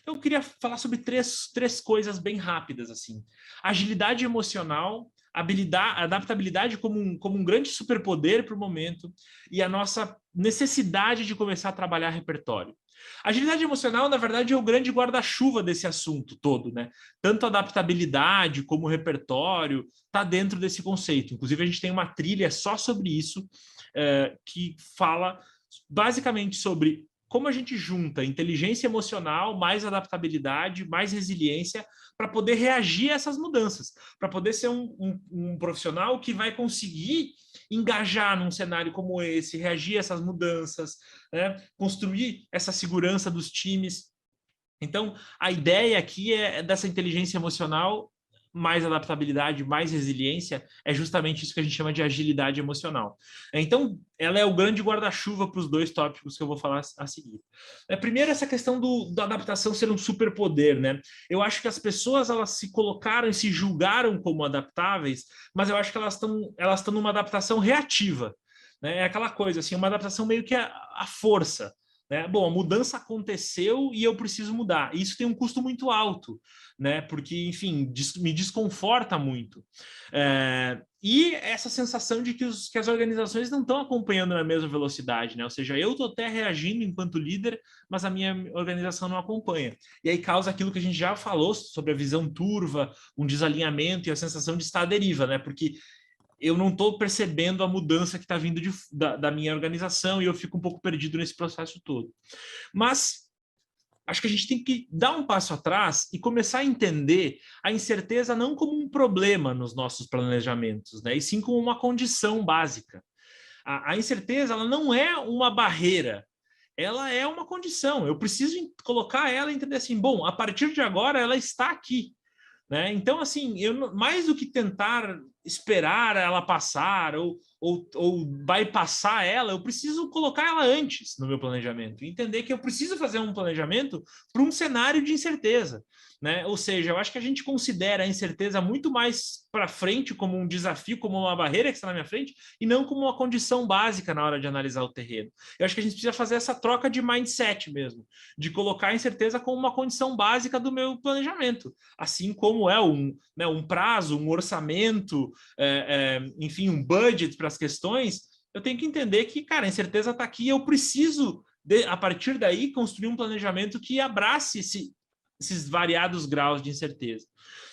Eu queria falar sobre três coisas bem rápidas, assim. Agilidade emocional, adaptabilidade como um grande superpoder para o momento e a nossa necessidade de começar a trabalhar repertório. Agilidade emocional, na verdade, é o grande guarda-chuva desse assunto todo, né? Tanto adaptabilidade como repertório está dentro desse conceito. Inclusive, a gente tem uma trilha só sobre isso, que fala basicamente sobre como a gente junta inteligência emocional, mais adaptabilidade, mais resiliência, para poder reagir a essas mudanças, para poder ser um profissional que vai conseguir engajar num cenário como esse, reagir a essas mudanças, né? Construir essa segurança dos times. Então, a ideia aqui é dessa inteligência emocional, mais adaptabilidade, mais resiliência, é justamente isso que a gente chama de agilidade emocional. Então, ela é o grande guarda-chuva para os dois tópicos que eu vou falar a seguir. Primeiro, essa questão da adaptação ser um superpoder, né? Eu acho que as pessoas, elas se colocaram e se julgaram como adaptáveis, mas eu acho que elas estão numa adaptação reativa, né? É aquela coisa, assim, uma adaptação meio que a força, né? Bom, a mudança aconteceu e eu preciso mudar. Isso tem um custo muito alto, né? Porque, enfim, me desconforta muito. E essa sensação de que as organizações não estão acompanhando na mesma velocidade, né? Ou seja, eu estou até reagindo enquanto líder, mas a minha organização não acompanha. E aí causa aquilo que a gente já falou sobre a visão turva, um desalinhamento e a sensação de estar à deriva, né? Porque eu não estou percebendo a mudança que está vindo da minha organização e eu fico um pouco perdido nesse processo todo. Mas acho que a gente tem que dar um passo atrás e começar a entender a incerteza não como um problema nos nossos planejamentos, né? E sim como uma condição básica. A incerteza, ela não é uma barreira, ela é uma condição. Eu preciso colocar ela e entender assim, bom, a partir de agora ela está aqui, né? Então, assim, eu mais do que tentar esperar ela passar ou bypassar ela, eu preciso colocar ela antes no meu planejamento. Entender que eu preciso fazer um planejamento para um cenário de incerteza, né? Ou seja, eu acho que a gente considera a incerteza muito mais para frente como um desafio, como uma barreira que está na minha frente, e não como uma condição básica na hora de analisar o terreno. Eu acho que a gente precisa fazer essa troca de mindset mesmo, de colocar a incerteza como uma condição básica do meu planejamento, assim como é um prazo, um orçamento, enfim, um budget para as questões. Eu tenho que entender que, cara, a incerteza está aqui e eu preciso, a partir daí, construir um planejamento que abrace esses variados graus de incerteza,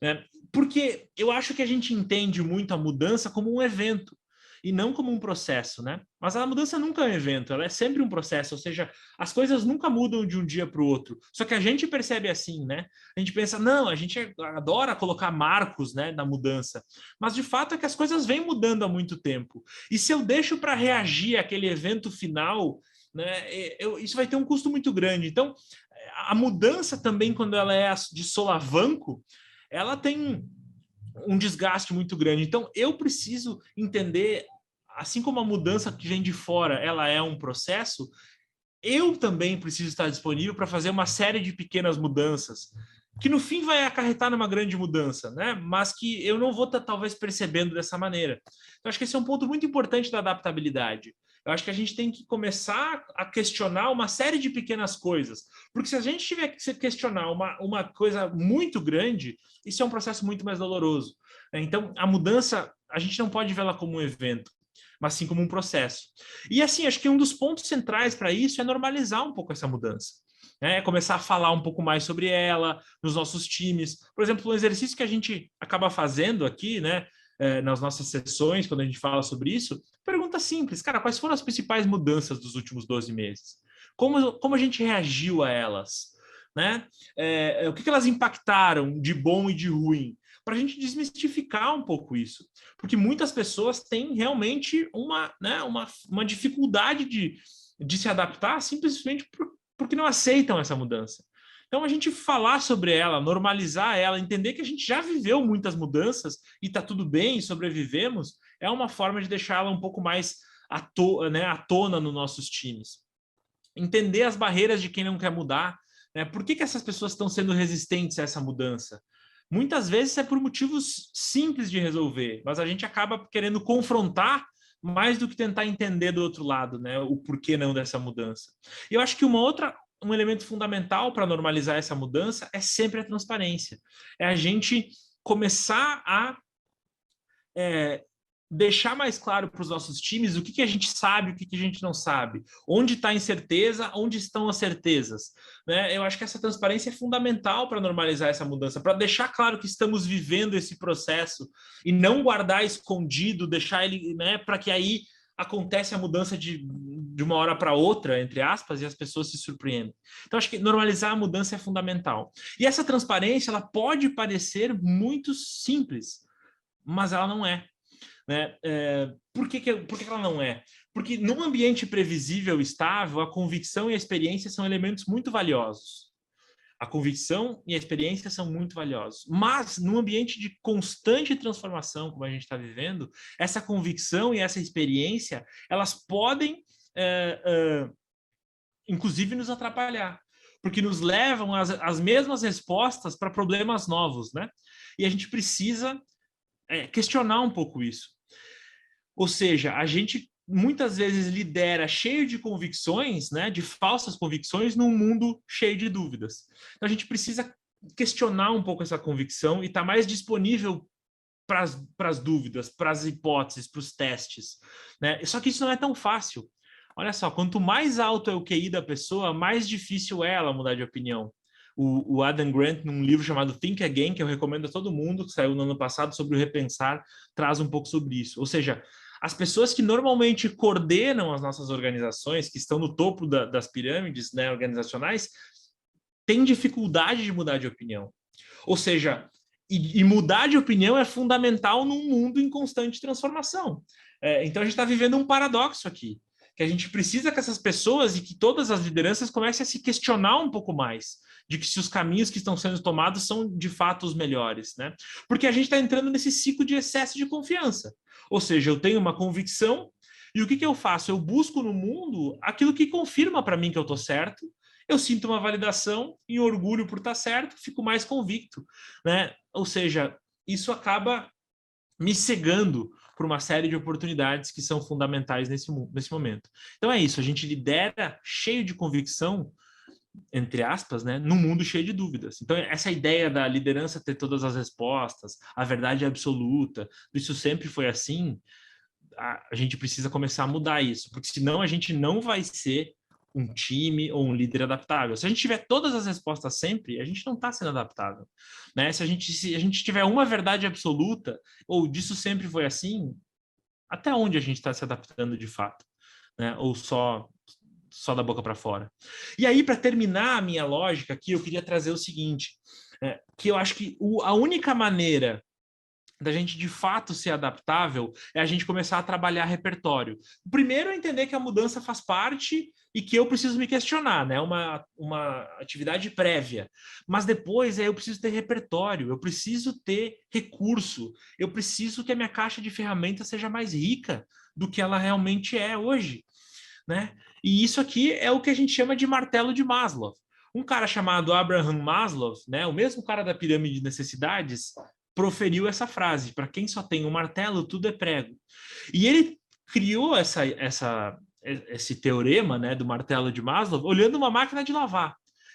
né? Porque eu acho que a gente entende muito a mudança como um evento e não como um processo, né? Mas a mudança nunca é um evento, ela é sempre um processo, ou seja, as coisas nunca mudam de um dia para o outro. Só que a gente percebe assim, né? A gente pensa, não, a gente adora colocar marcos, né, na mudança, mas de fato é que as coisas vêm mudando há muito tempo. E se eu deixo para reagir àquele evento final, né, isso vai ter um custo muito grande. Então, a mudança também, quando ela é de solavanco, ela tem um desgaste muito grande. Então, eu preciso entender, assim como a mudança que vem de fora, ela é um processo, eu também preciso estar disponível para fazer uma série de pequenas mudanças, que no fim vai acarretar numa grande mudança, né? Mas que eu não vou estar talvez percebendo dessa maneira. Então, acho que esse é um ponto muito importante da adaptabilidade. Eu acho que a gente tem que começar a questionar uma série de pequenas coisas. Porque se a gente tiver que questionar uma coisa muito grande, isso é um processo muito mais doloroso. Então, a mudança, a gente não pode vê-la como um evento, mas sim como um processo. E assim, acho que um dos pontos centrais para isso é normalizar um pouco essa mudança. Né? Começar a falar um pouco mais sobre ela nos nossos times. Por exemplo, um exercício que a gente acaba fazendo aqui, né, nas nossas sessões, quando a gente fala sobre isso, pergunta simples, cara, quais foram as principais mudanças dos últimos 12 meses? Como a gente reagiu a elas? Né? O que elas impactaram de bom e de ruim? Para a gente desmistificar um pouco isso. Porque muitas pessoas têm realmente uma dificuldade de se adaptar simplesmente porque não aceitam essa mudança. Então, a gente falar sobre ela, normalizar ela, entender que a gente já viveu muitas mudanças e está tudo bem, sobrevivemos, é uma forma de deixar ela um pouco mais à tona nos nossos times. Entender as barreiras de quem não quer mudar, né? Por que essas pessoas estão sendo resistentes a essa mudança? Muitas vezes é por motivos simples de resolver, mas a gente acaba querendo confrontar mais do que tentar entender do outro lado, né? O porquê não dessa mudança. E eu acho que uma outra um elemento fundamental para normalizar essa mudança é sempre a transparência. É a gente começar a deixar mais claro para os nossos times o que a gente sabe, o que a gente não sabe, onde está a incerteza, onde estão as certezas. Né? Eu acho que essa transparência é fundamental para normalizar essa mudança, para deixar claro que estamos vivendo esse processo e não guardar escondido, deixar ele, né, para que aí acontece a mudança de uma hora para outra, entre aspas, e as pessoas se surpreendem. Então, acho que normalizar a mudança é fundamental. E essa transparência, ela pode parecer muito simples, mas ela não é. Né? Por que ela não é? Porque num ambiente previsível e estável, a convicção e a experiência são elementos muito valiosos. A convicção e a experiência são muito valiosos. Mas num ambiente de constante transformação, como a gente está vivendo, essa convicção e essa experiência, elas podem, inclusive, nos atrapalhar. Porque nos levam às mesmas respostas para problemas novos, né? E a gente precisa questionar um pouco isso. Ou seja, a gente muitas vezes lidera cheio de convicções, né, de falsas convicções, num mundo cheio de dúvidas. Então a gente precisa questionar um pouco essa convicção e estar mais disponível para as dúvidas, para as hipóteses, para os testes. Né? Só que isso não é tão fácil. Olha só, quanto mais alto é o QI da pessoa, mais difícil é ela mudar de opinião. O Adam Grant, num livro chamado Think Again, que eu recomendo a todo mundo, que saiu no ano passado, sobre o repensar, traz um pouco sobre isso. Ou seja, as pessoas que normalmente coordenam as nossas organizações, que estão no topo das pirâmides, né, organizacionais, têm dificuldade de mudar de opinião. Ou seja, e mudar de opinião é fundamental num mundo em constante transformação. Então a gente está vivendo um paradoxo aqui, que a gente precisa que essas pessoas e que todas as lideranças comecem a se questionar um pouco mais de que se os caminhos que estão sendo tomados são de fato os melhores, né? Porque a gente está entrando nesse ciclo de excesso de confiança. Ou seja, eu tenho uma convicção e o que eu faço? Eu busco no mundo aquilo que confirma para mim que eu estou certo, eu sinto uma validação e orgulho por estar certo, fico mais convicto, né? Ou seja, isso acaba me cegando por uma série de oportunidades que são fundamentais nesse momento. Então é isso, a gente lidera cheio de convicção, entre aspas, né, num mundo cheio de dúvidas. Então, essa ideia da liderança ter todas as respostas, a verdade absoluta, isso sempre foi assim, a gente precisa começar a mudar isso, porque senão a gente não vai ser um time ou um líder adaptável. Se a gente tiver todas as respostas sempre, a gente não está sendo adaptável. Né? Se a gente tiver uma verdade absoluta, ou disso sempre foi assim, até onde a gente está se adaptando de fato? Né? Ou só da boca para fora. E aí, para terminar a minha lógica aqui, eu queria trazer o seguinte, que eu acho que a única maneira da gente de fato ser adaptável é a gente começar a trabalhar repertório. Primeiro, entender que a mudança faz parte e que eu preciso me questionar, né? Uma atividade prévia. Mas depois eu preciso ter repertório, eu preciso ter recurso, eu preciso que a minha caixa de ferramentas seja mais rica do que ela realmente é hoje, né? E isso aqui é o que a gente chama de martelo de Maslow. Um cara chamado Abraham Maslow, né, o mesmo cara da pirâmide de necessidades, proferiu essa frase: para quem só tem um martelo, tudo é prego. E ele criou esse teorema, né, do martelo de Maslow olhando uma máquina de lavar.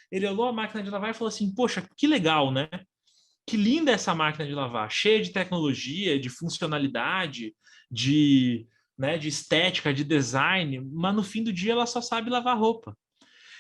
Ele olhou a máquina de lavar e falou assim: poxa, que legal, né? Que linda essa máquina de lavar, cheia de tecnologia, de funcionalidade, de estética, de design, mas no fim do dia ela só sabe lavar roupa.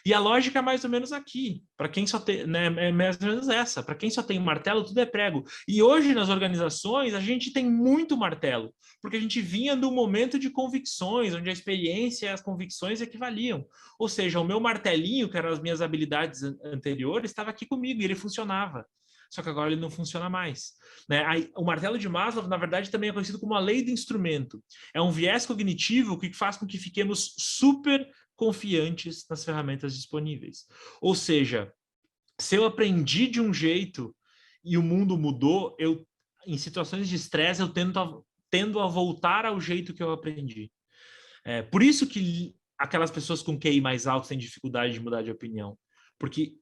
E a lógica é mais ou menos aqui, para quem só tem, né, é mais ou menos essa, para quem só tem martelo, tudo é prego. E hoje nas organizações a gente tem muito martelo, porque a gente vinha do momento de convicções, onde a experiência e as convicções equivaliam. Ou seja, o meu martelinho, que eram as minhas habilidades anteriores, estava aqui comigo e ele funcionava. Só que agora ele não funciona mais. Né? O martelo de Maslow, na verdade, também é conhecido como a lei do instrumento. É um viés cognitivo que faz com que fiquemos super confiantes nas ferramentas disponíveis. Ou seja, se eu aprendi de um jeito e o mundo mudou, em situações de estresse, eu tendo a voltar ao jeito que eu aprendi. Por isso que aquelas pessoas com QI mais alto têm dificuldade de mudar de opinião. Porque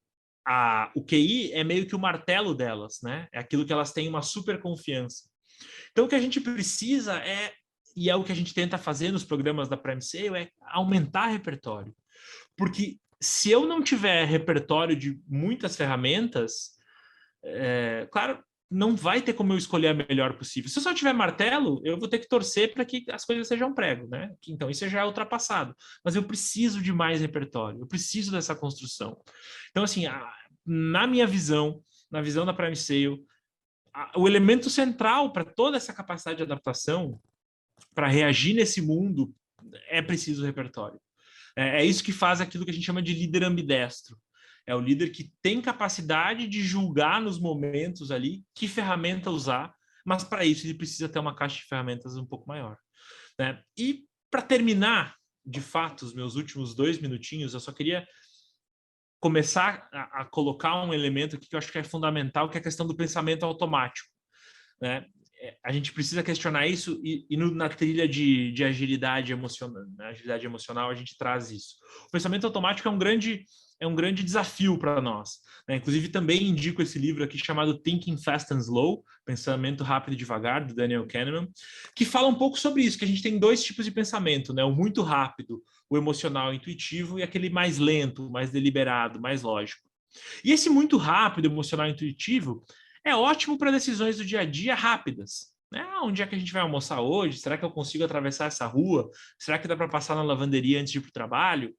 o QI é meio que o martelo delas, né? É aquilo que elas têm uma super confiança. Então, o que a gente precisa e é o que a gente tenta fazer nos programas da Prime Sale, é aumentar repertório. Porque se eu não tiver repertório de muitas ferramentas, claro, não vai ter como eu escolher a melhor possível. Se eu só tiver martelo, eu vou ter que torcer para que as coisas sejam prego, né? Então, isso já é ultrapassado. Mas eu preciso de mais repertório, eu preciso dessa construção. Então, assim, na minha visão, na visão da Prime Sale, o elemento central para toda essa capacidade de adaptação, para reagir nesse mundo, é preciso repertório. É isso que faz aquilo que a gente chama de líder ambidestro. É o líder que tem capacidade de julgar nos momentos ali que ferramenta usar, mas para isso ele precisa ter uma caixa de ferramentas um pouco maior, né? E para terminar, de fato, os meus últimos 2 minutinhos, eu só queria começar a colocar um elemento aqui que eu acho que é fundamental, que é a questão do pensamento automático, né? A gente precisa questionar isso na trilha de agilidade emocional, né? Agilidade emocional, a gente traz isso. O pensamento automático é um grande desafio para nós, né? Inclusive, também indico esse livro aqui chamado Thinking Fast and Slow, Pensamento Rápido e Devagar, do Daniel Kahneman, que fala um pouco sobre isso, que a gente tem 2 tipos de pensamento, né? O muito rápido, o emocional, intuitivo, e aquele mais lento, mais deliberado, mais lógico. E esse muito rápido, emocional, intuitivo, é ótimo para decisões do dia a dia rápidas. Né? Onde é que a gente vai almoçar hoje? Será que eu consigo atravessar essa rua? Será que dá para passar na lavanderia antes de ir para o trabalho?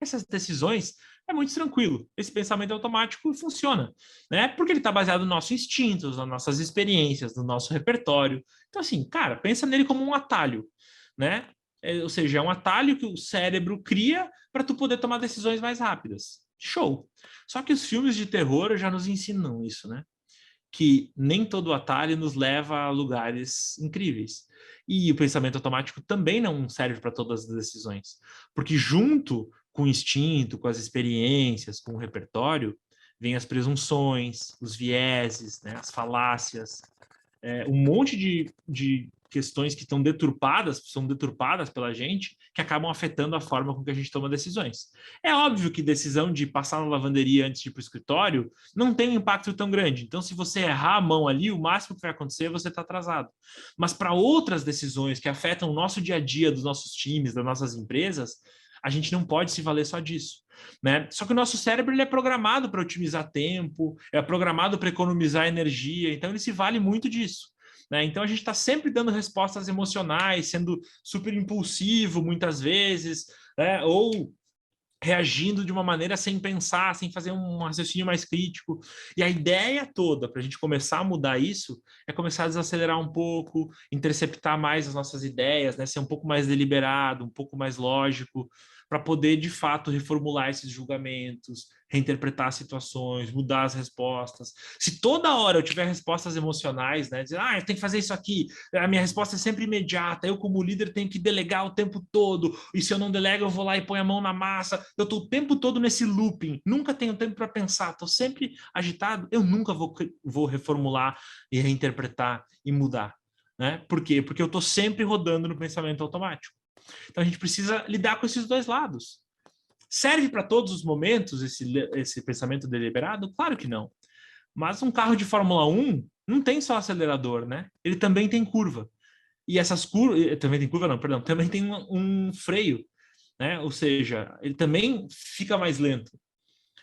Essas decisões é muito tranquilo. Esse pensamento automático funciona, né? Porque ele está baseado nos nossos instintos, nas nossas experiências, no nosso repertório. Então, assim, cara, pensa nele como um atalho, né? Ou seja, é um atalho que o cérebro cria para tu poder tomar decisões mais rápidas. Show! Só que os filmes de terror já nos ensinam isso, né? Que nem todo atalho nos leva a lugares incríveis. E o pensamento automático também não serve para todas as decisões, porque junto com o instinto, com as experiências, com o repertório, vem as presunções, os vieses, né, as falácias, um monte de questões que estão deturpadas, são deturpadas pela gente, que acabam afetando a forma com que a gente toma decisões. É óbvio que decisão de passar na lavanderia antes de ir para o escritório não tem um impacto tão grande. Então, se você errar a mão ali, o máximo que vai acontecer é você estar atrasado. Mas para outras decisões que afetam o nosso dia a dia, dos nossos times, das nossas empresas, a gente não pode se valer só disso. Né? Só que o nosso cérebro ele é programado para otimizar tempo, é programado para economizar energia, então ele se vale muito disso. Né? Então a gente está sempre dando respostas emocionais, sendo super impulsivo muitas vezes, né? Ou reagindo de uma maneira sem pensar, sem fazer um raciocínio mais crítico. E a ideia toda para a gente começar a mudar isso é começar a desacelerar um pouco, interceptar mais as nossas ideias, né? Ser um pouco mais deliberado, um pouco mais lógico, para poder, de fato, reformular esses julgamentos, reinterpretar as situações, mudar as respostas. Se toda hora eu tiver respostas emocionais, né, dizer, eu tenho que fazer isso aqui, a minha resposta é sempre imediata, eu como líder tenho que delegar o tempo todo, e se eu não delego eu vou lá e ponho a mão na massa, eu estou o tempo todo nesse looping, nunca tenho tempo para pensar, estou sempre agitado, eu nunca vou reformular e reinterpretar e mudar. Né? Por quê? Porque eu estou sempre rodando no pensamento automático. Então a gente precisa lidar com esses 2 lados. Serve para todos os momentos esse pensamento deliberado? Claro que não. Mas um carro de Fórmula 1 não tem só acelerador, né? Ele também tem curva. E essas curvas... Também tem curva, não, perdão. Também tem um freio, né? Ou seja, ele também fica mais lento.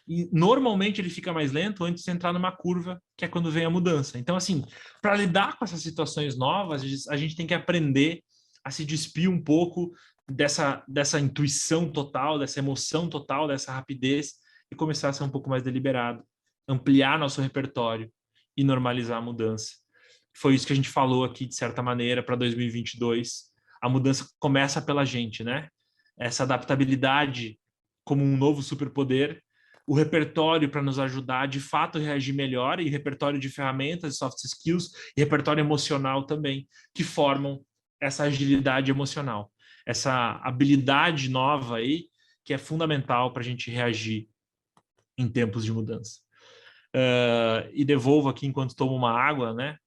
E normalmente ele fica mais lento antes de entrar numa curva, que é quando vem a mudança. Então, assim, para lidar com essas situações novas, a gente tem que aprender a se despir um pouco dessa intuição total, dessa emoção total, dessa rapidez e começar a ser um pouco mais deliberado, ampliar nosso repertório e normalizar a mudança. Foi isso que a gente falou aqui, de certa maneira, para 2022. A mudança começa pela gente, né? Essa adaptabilidade como um novo superpoder, o repertório para nos ajudar de fato a reagir melhor, e repertório de ferramentas, soft skills, e repertório emocional também, que formam essa agilidade emocional, essa habilidade nova aí, que é fundamental para a gente reagir em tempos de mudança. E devolvo aqui, enquanto tomo uma água, né,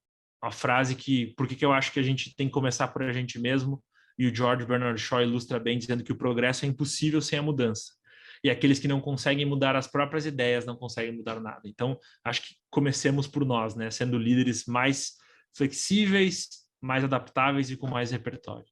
a frase que, por que eu acho que a gente tem que começar por a gente mesmo, e o George Bernard Shaw ilustra bem, dizendo que o progresso é impossível sem a mudança. E aqueles que não conseguem mudar as próprias ideias não conseguem mudar nada. Então, acho que comecemos por nós, né? Sendo líderes mais flexíveis, mais adaptáveis e com mais repertório.